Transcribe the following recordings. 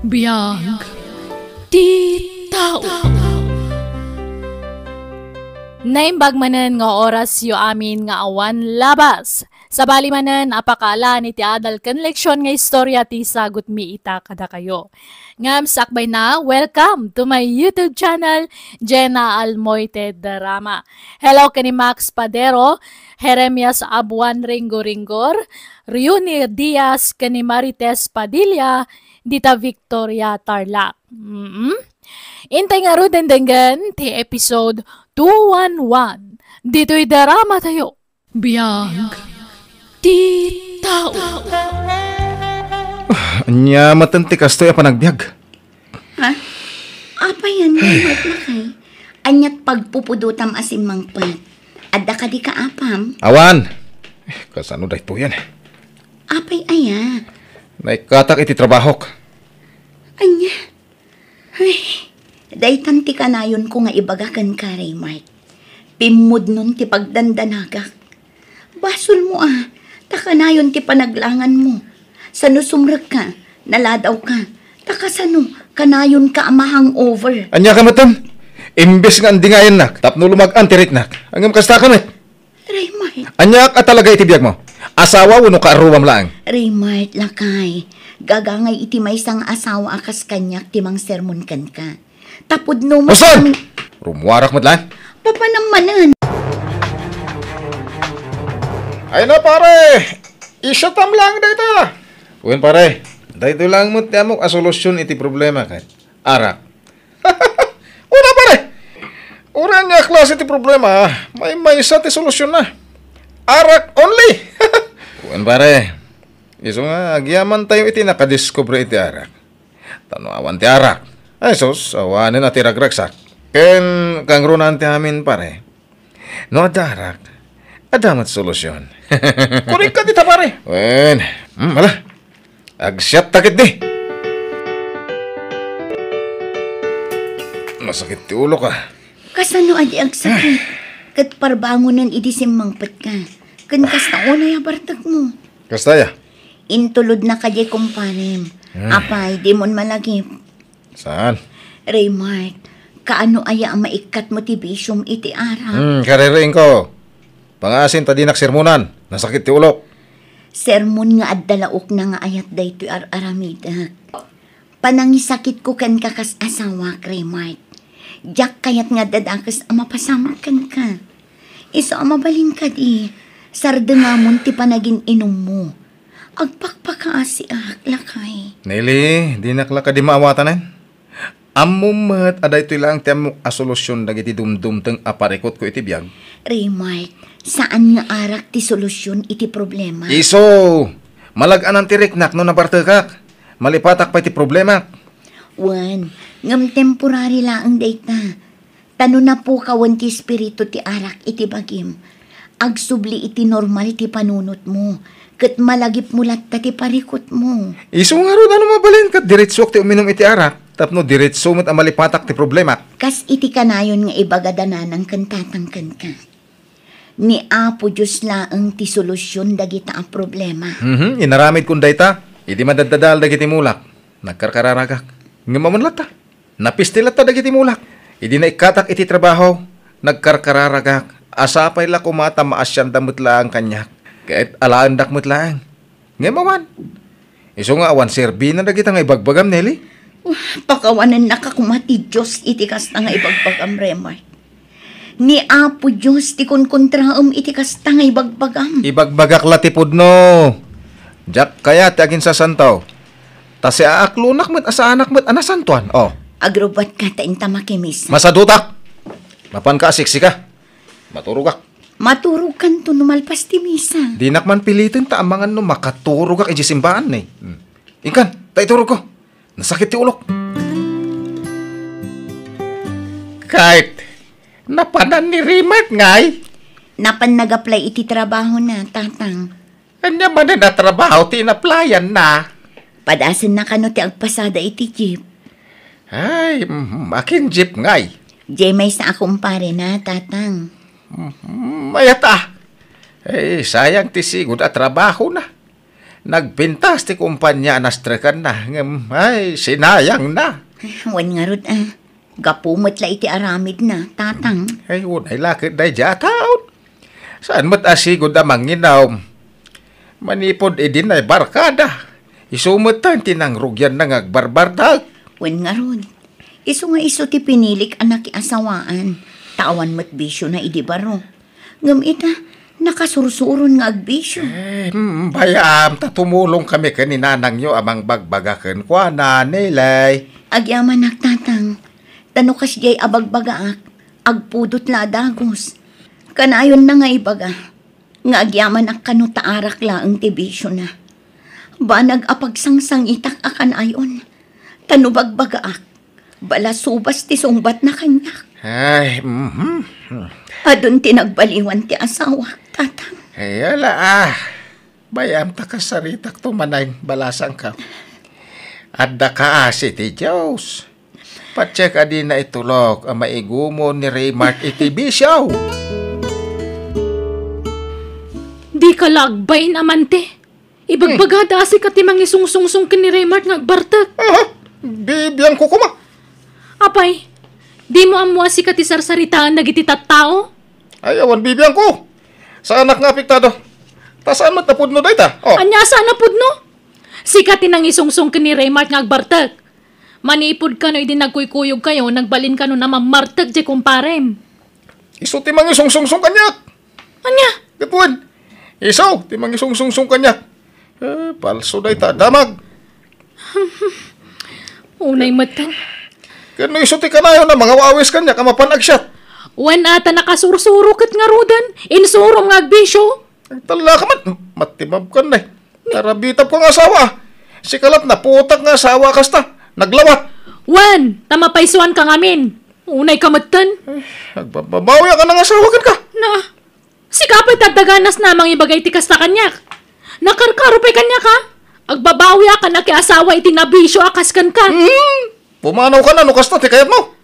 Biyag ti tao. Naimbag manen nga oras yu amin nga awan labas. Sabali manen apakala ni ti adal ken leksyon nga istorya ti sagot mi ita kada kayo. Ngam sakbay na, welcome to my YouTube channel, Jenna Almoite Drama. Hello kani Max Padero, Jeremias Abuan Ringo-Ringor, Riuni Diaz kani Marites Padilla, Dita Victoria Tarlac. Intay nga ro dendenggan ti episode 211. Dito'y drama tayo. Biyag ti tao. Anya matanti kastoy a panagbiag. Ha? Apa yan? Mat na kay. Anyat pagpupudutam asin mangpat. Adda ka di ka apam. Awan! Kasano dahi po yan? Apay aya. Naikatak iti trabahok. Anya. Ay. Day tanti ka na yun ko nga ibagakan ka, Raymart. Pimod nun ti pagdandanagak. Basol mo Taka na yun ti panaglangan mo. Sano sumrag ka, naladaw ka. Taka sano, kanayon ka amahang over. Anya ka matan? Imbes nga andi nga yan nak. Tapno lumag-an tirik nak. Angam kasta ka na. Raymart. Anya ka talaga iti biag mo? Asawa wano ka aruwam lang. Raymart, lakay. Gagangay iti may isang asawa akas kanyak timang sermon kan ka. Tapod no mo Masan! Rumuwarak mo't lang. Papanamanan. Ay na pare! Isatam lang dito. Uwan pare, dahito lang mo't amok a solusyon iti problema kay arak. Una pare! Una niya klase iti problema, may isa ti solusyon na. Arak only! Uwan pare, iso nga agyaman tayo iti nakadiscover iti arak. Tanawan ti arak. Ay sos, awanin na ti ragragsak. Ken kang runan ti amin pare. No adarak, adamat solusyon. Kurik ka dita pare. Wen, mala. Agsyat takit di. Masakit ti ulo ka. Kasano adi agsakit? Kat parbangunan idisim mangpat ka. Kan kasta unay abartag mo. Kastaya? Intulod na kaje kumpanim. Apay, di mon malagip. Saan? Raymart, kaano aya ang maikat mo ti bisyum iti ara? Kaririin ko. Pangasin ta dinak sermonan. Nasakit ti ulo. Sermon nga addalaok na nga ayat daytoy aramidak. Panangisakit ko kan kakas asawa, Raymart. Diyak kayat nga dadakas ang mapasamang kan ka. Iso ang mabalin ka di. Sarda nga mon ti panagin inom mo. Agpakpakaasi lakay. Nelly, dinak la ka di maawatanan. Amumat aday ito lang tiyamok a solusyon dagiti dumdum teng aparikot ko iti biyag. Raymart, saan nga arak ti solusyon iti problema? Iso! Malagaan ang tiriknak no nabartekak. Malipatak pa iti problema. Wan, ngam temporary laang data. Tano na po kawan ti espiritu ti arak iti bagim. Agsubli iti normal ti panunot mo. Kat malagip mulat ta ti parikot mo. Iso nga ro ano mabalin kat diretsok ti uminom iti arak. Tapno diretso mo't ang malipatak ti problema. Kas iti kanayon nga ibagadana ng kantatangkan ka. Ni Apo Diyos laang ti solusyon dagita ang problema. Inaramid kung dayta. Idi madadadal dagiti mulak. Nagkarkararagak. Ngamamunlat ta. Napistilat ta dagiti mulak. Idi na ikatak iti trabaho. Nagkarkararagak. Asapay la kumata maasyan damot lang kanyak. Kahit alaandak mo't lang. Ngamawan. Iso nga awan serbi na dagita nga ibagbagam, Nelly. Pakawanan nakakumati Diyos iti kasta nga ibagbagam, Raymart. Ni Apo Diyos ti konkontraam iti kasta nga ibagbagam. Ibagbagak latipod no. Jack kaya ti agin sa santaw. Ta si aaklunak mo't asa anak mo't anasantuan. Oh. Agrobat ka ta inta makimis. Masadutak. Mapan ka asiksi ka. Maturugak. Maturukan to numalpas ti misa. Di nakman pilitin ta amangan no makaturugak iji simbaan eh. Ikan, ta iturog ko. Nasakit ti ulok. Kahit napanan ni Raymart ngay. Napan nag-apply iti trabaho na, tatang. Anya man na trabaho ti inaplayan na. Padasan na kano ti agpasada iti jeep. Ay, makin jeep ngay. Jay may sa akumpare na, tatang. Mayata. Eh, sayang ti sigod at trabaho na. Nagpintas ti kumpanya anastrekan na. Ay, sinayang na. Wan nga rod gapumot la iti aramid na, tatang. Ay, unay lakit na jataon. Saan mo't asigod amang ginaw? Manipod idin ay barkada. Isumot tan tinangrugyan na ngagbarbardag. Wan nga rod. Iso nga iso ti pinilik anak asawaan. Tawan mo't bisyo na idibaro. Ngam ita, nakasursuron nga agbisyo. Bayam, tatumulong kami kaninanang nyo amang bagbagaken kwa na nilay. Agyaman tatang. Tanukas jay abagbagaak. Agpudot la dagos. Kanayon na nga ibaga. Nga agyaman ak kanutaarak la ang tibisyo na. Banag apagsangsang itak akan ayon. Tanubagbagaak. Bala subas ti sungbat na kanyak. Ay, Adun tinagbaliwan ti asawa, tatang. Ay, bayam ta kasaritak tumanay balasang ka. Adda ka asi ti Diyos. Patsek adi na itulog ang maigumo ni Raymart iti bisyaw. Di ka lagbay naman te. Ibagbagada asi ka timang isungsungsung ka ni Raymart nga agbartag. Bibiyang ko kuma. Apay, di mo amwa si ka ti sarsaritaan na gititat tao? Ay, awan bibiyang ko. Sa anak nga apektado. Ta saan mat napudno day ta? Oh. Anya saan na pudno? Si ka tinang isungsung ka ni Raymart nga agbartag. Manipod ka no, hindi nagkuykuyog kayo, nagbalin ka no na mamartag di kumparem. Iso timang isungsungsung kanyak. Anya? Gatuan. Iso timang isungsungsung kanyak. Palso day ta. Damag. Unay matang. Kano iso ti kanayo na mga wawis kanyak ang mapanagsyat. Wen ata nakasursurukit nga rudan. Insurom nga agbisyo. Tala ka man. Matibab ka na eh. Tarabitab ko nga asawa. Si kalat na putak nga asawa kasta. Naglawat. Wen, tamapaisuan ka ngamin. Unay kamatan. Nagbabawi ka ng asawa ka. Na, si kapay tadaganas namang ibagay tikas na kanyak. Nakarkarupay kanyak ha. Agbabawi ka na kay asawa itinabisyo akas kan ka. Pumanaw ka na nukas na tikayat mo.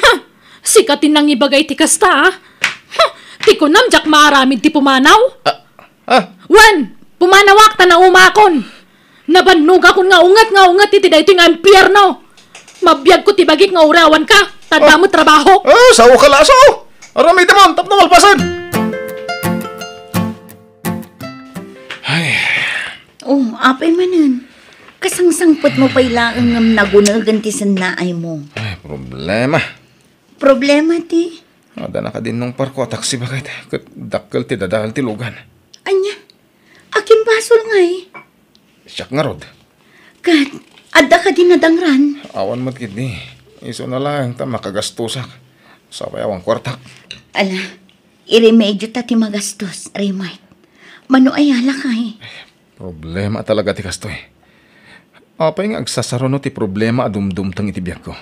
Ha, sikatin nang ibagay tikas ta ha. Ha, ti ko namjak maaramid ti pumanaw. Wen, pumanawak ta na umakon. Nabannog akon nga ungat iti daytoy nga impyerno. Mabiyag ko tibagik nga urawan ka. Tanda mo trabaho. Sawo ka laso. Aramay damon, tap na malpasan. Ay. Oh, apay manan. Kasangsangpot mo pa ilaang ngam nagunagan ti sanaay mo. Ay, problema. Problema ti? Ada na ka din nung parko taksi bakit. Dakkel ti dadahal ti lugan. Anya, akin basol nga eh. Siyak nga rod. Kat, adda ka din nadangran. Awan mo't kidni. Iso na lang ta makagastusak. Sabay awang kwartak. Ala, iremedyo ta ti magastos, Raymart. Mano ay ala ka eh. Problema talaga ti kastoy. Apay nga agsasarono ti problema adumdumtang iti biyak ko.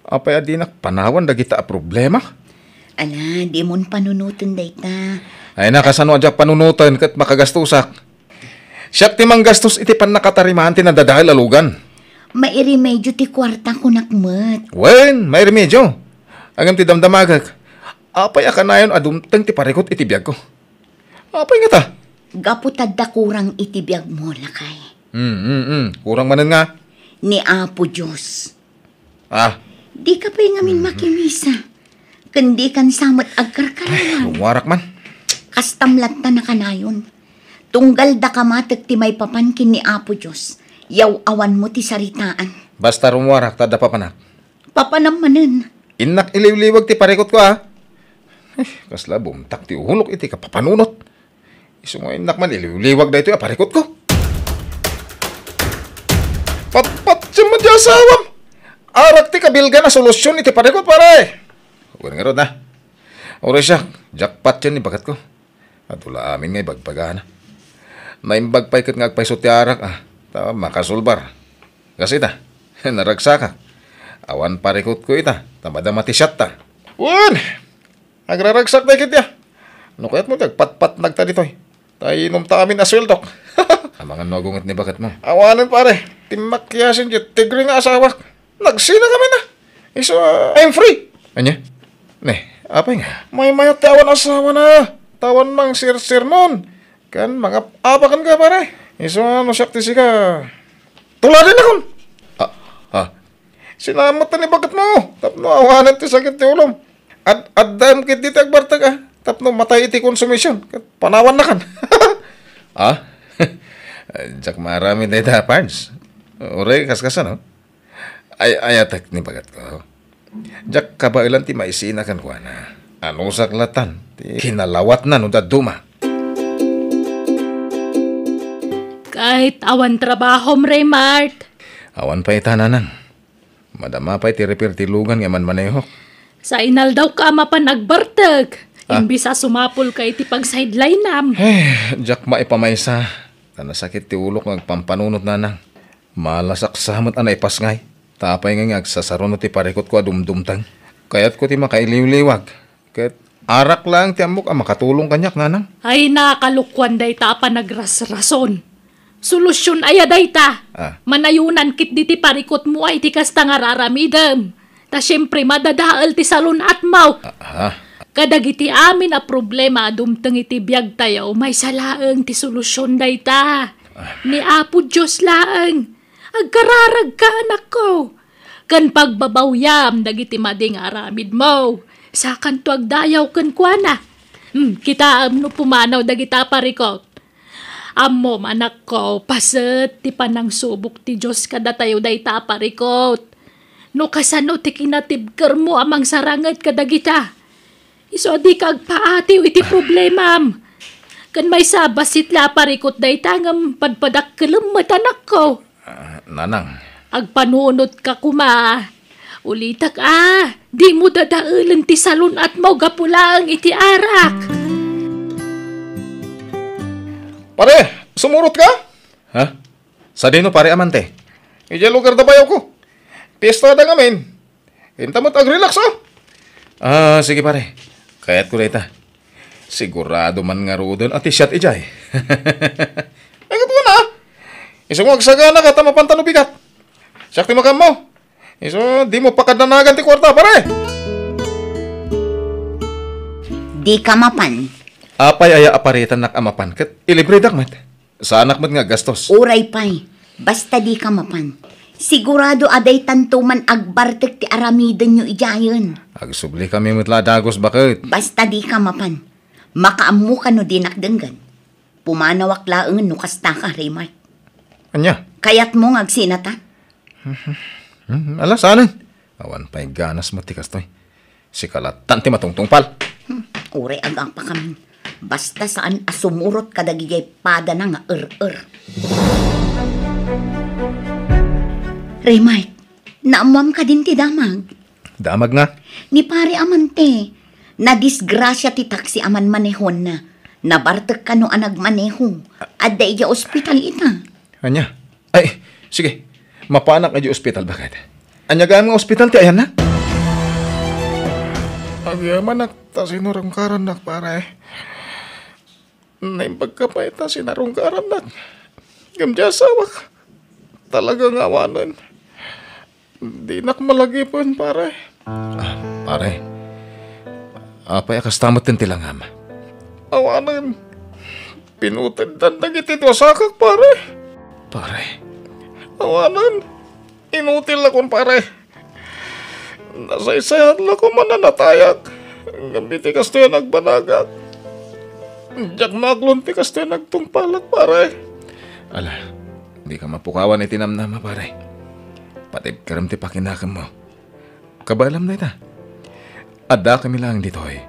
Apay adinak panawan dagita a problema. Ala, di mon panunutan dayta. Ay nakasano adyak panunutan kat makagastusak. Siyak ti manggastos iti pan nakatarimahan ti nadadahil alugan. Mairemedyo ti kwarta ko nakmet. Wen, may remedyo. Agam ti damdamagag. Apay akanayon adumtang ti parikot iti biyak ko. Apay nga ta? Gaputad da kurang itibiyag mo lakay. Kurang manan nga. Ni Apo Diyos. Di ka pa'y ngamin makimisa. Kundi kan samot agkarkarawan. Lumarak man. Kastamlat na kanayon. Tunggal da kamatek ti may papankin ni Apo Diyos. Yaw awan mo ti saritaan. Basta rumuwarak, tada papanak. Papanam manen. Inak iliw-liwag ti parikot ko kasla bumtak ti uhulok iti kapapanunot. Iso nga inak man iliw-liwag da ito parikot ko. Pat siya man di asawam. Arak ti kabilga na solusyon iti parikot pare. Huwag nga ron na. Ore siya, jackpot yan ni bagat ko. At wala amin nga ibagpagana. Naimbag pa ikat nga agpaisot ti arak ta makasulbar. Kasi ta, naragsa ka. Awan parikot ko ita, tamadama ti shot ta. Wan! Agraragsak na ikit ya. Ano kaya't mo patpat nagta ditoy. Tayo inom ta kami na swildok. Ang mga nagungat ni bagat mo. Awanan pare, timakyasin dyan, tigre nga asawa. Nagsina kami na. Iso, I'm free. Anya? Apay nga? May mayat ti awan asawa na. Tawan mang sir-sir nun. Kan mga apakan ka pare. Iso ano sakti sika. Tularin akon. Ah. Sinamatan ni bagat mo. Tapno awanan ti sakit ti ulom. Addam kit di tagbartag ah. Tapno matay iti konsumisyon. Panawan na kan. Jak marami na ita, Pards. Uray, kaskasan, no? Ayatak ni bagat ko. Jak kabailan ti maisina kan ko na. Ano saklatan? Ti kinalawat na no daduma. Kahit awan trabaho, Raymart. Awan pa itananan. Madama pa iti repair ti lugan nga man manehok. Sa inal daw ka mapan agbartag. Imbis sumapol ka iti pag-sideline nam. Jak maipamaysa. Nasakit ti ulok ngagpampanunot na nang. Malasak samot anay pasngay. Tapay nga agsasarunot ti parikot ko adumdumtang. Kaya't ko ti makailiw-liwag. Kaya't arak lang ti amok makatulong kanyak nanang. Ay nakalukuan day ta pa nagrasrason. Solusyon ay day ta. Manayunan kit di ti parikot mo ay ti kasta nga raramidam. Ta syempre madadaal ti salon at mau. Kadagiti amin a problema dumteng iti biyag tayo may salaeng ti solusyon day ta. Ni Apo Diyos laeng. Agkararag ka anak ko. Kan pagbabawyam dagiti mading aramid mo. Sakan to agdayaw kan kuana. Kita no pumanaw dagita parikot. Amom anak ko paset ti panang subok ti Diyos kada tayo day ta parikot. No kasano ti kinatibker mo amang sarangat kadagita. Iso di kag paatiw iti problemam. Kan may sabasit la parikot day tangam padpadak kalamat anak ko. Nanang. Agpanunod ka kuma. Ulitak di mo dadaulan ti salon at mo gapulang iti arak. Pare, sumurot ka? Ha? Sa dino pare amante? Ija lugar da bayaw ko. Pista da ngamin. Hinta mo't ag-relax sige pare. Kaya't ko rita. Sigurado man nga rodon at isyat ijay. Agad mo na. Isang magsagana ka tama pantano bigat. Sakti makam mo. Iso di mo pakadanagan ti kwarta pare. Di ka mapan. Apay aya aparitan nak amapan ket ilibre dakmat. Sa anak mat nga gastos. Uray pay. Basta di ka mapan. Sigurado aday tantuman agbartek ti aramidan nyo ijayon. Agsubli kami mutla dagos bakit? Basta di ka mapan. Makaamu ka no dinakdenggan. Pumanawak laeng no kasta ka, Raymart. Anya? Kayat mo ngagsinata? Ala, saanan? Awan pa'y ganas mo tikas to'y. Si kalatan ti matungtungpal. Uray agang pa kami. Basta saan asumurot kadagigay pada na nga Raymart, naamam ka din ti damag. Damag nga? Ni pare amante, na disgrasya ti taksi aman manehon na. Nabartek ka no anag maneho. Adda iya ospital ita. Anya? Ay, sige. Mapanak na di ospital bakit? Anya gaan nga ospital ti ayan na? Agyaman nak, ta sinurungkaran nak pare. Naimbag ka pa ita sinarungkaran nak. Gamdyasawak. Talagang awanan. Di nak malagi po pare. Pare. Apay akastamot din tilangam. Awanan. Pinutid dan nagitito sakak pare. Pare. Awanan. Inutil akon pare. Nasaysayan lang ko mananatayak. Gambiti kasto yan nagbanagak. Diyak maglon ti kasto yan nagtungpalak pare. Ala, di ka mapukawan itinamnama pare. Patib karam ti pakinakam mo. Kabalam na ita. Ada kami lang dito eh.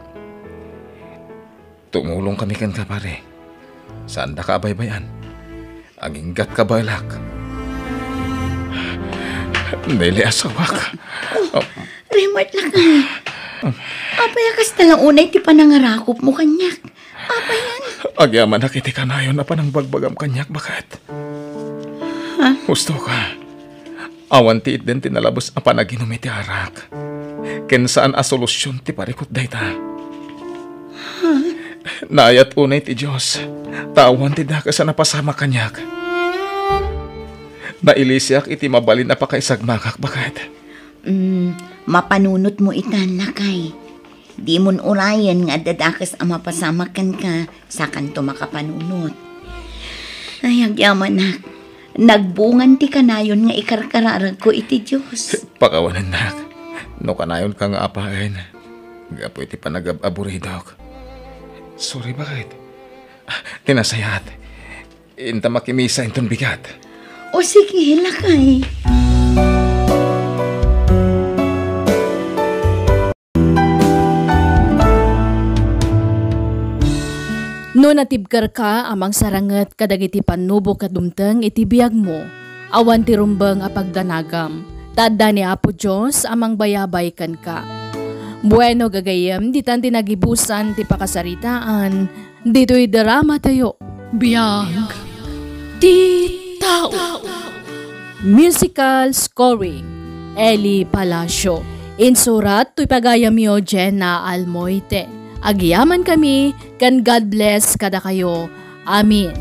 Tumulong kami kan ka pare. Saan da ka abaybayan? Aginggat ka balak. Dili asawak. Raymart lang ay. Apayakas talang unay ti panangarakop mo kanyak. Apayan. Agyaman nakiti ka na yun na panang bagbagam kanyak bakit? Gusto ka. Awan ti iden tinalabos ang panaginom iti arak. Ken saan a solusyon ti parikot dayta. Naayat unay ti Diyos. Tawan ti daka sa napasama kanyak. Nailisyak iti mabalin na pakaisagmakak bakit? Mapanunot mo itan lakay. Di mon urayan nga dadakas ang mapasamakan ka sa kanto makapanunot. Ay, agyaman nak. Nagbungan ti kanayon nga ikarkararag ko iti Diyos. Pakawanan nak. No kanayon ka nga apain. Gapo iti panag-aburidok. Sorry, bakit? Tinasayat. Inta makimisa inton bigat. O sige, lakay. No natibkar ka amang saranget kadagiti panubo kadumteng iti biyag mo, awan ti rumbeng a pagdanagam, tadda ni Apo Diyos amang bayabay kan ka. Bueno gagayem, di tan tinagibusan ti pakasaritaan, dito'y drama tayo. Biyag ti tao. Musical scoring, Eli Palacio. Insurat to'y pagayamyo Jenna Almoite. Agyaman kami, kan God bless kada kayo. Amin.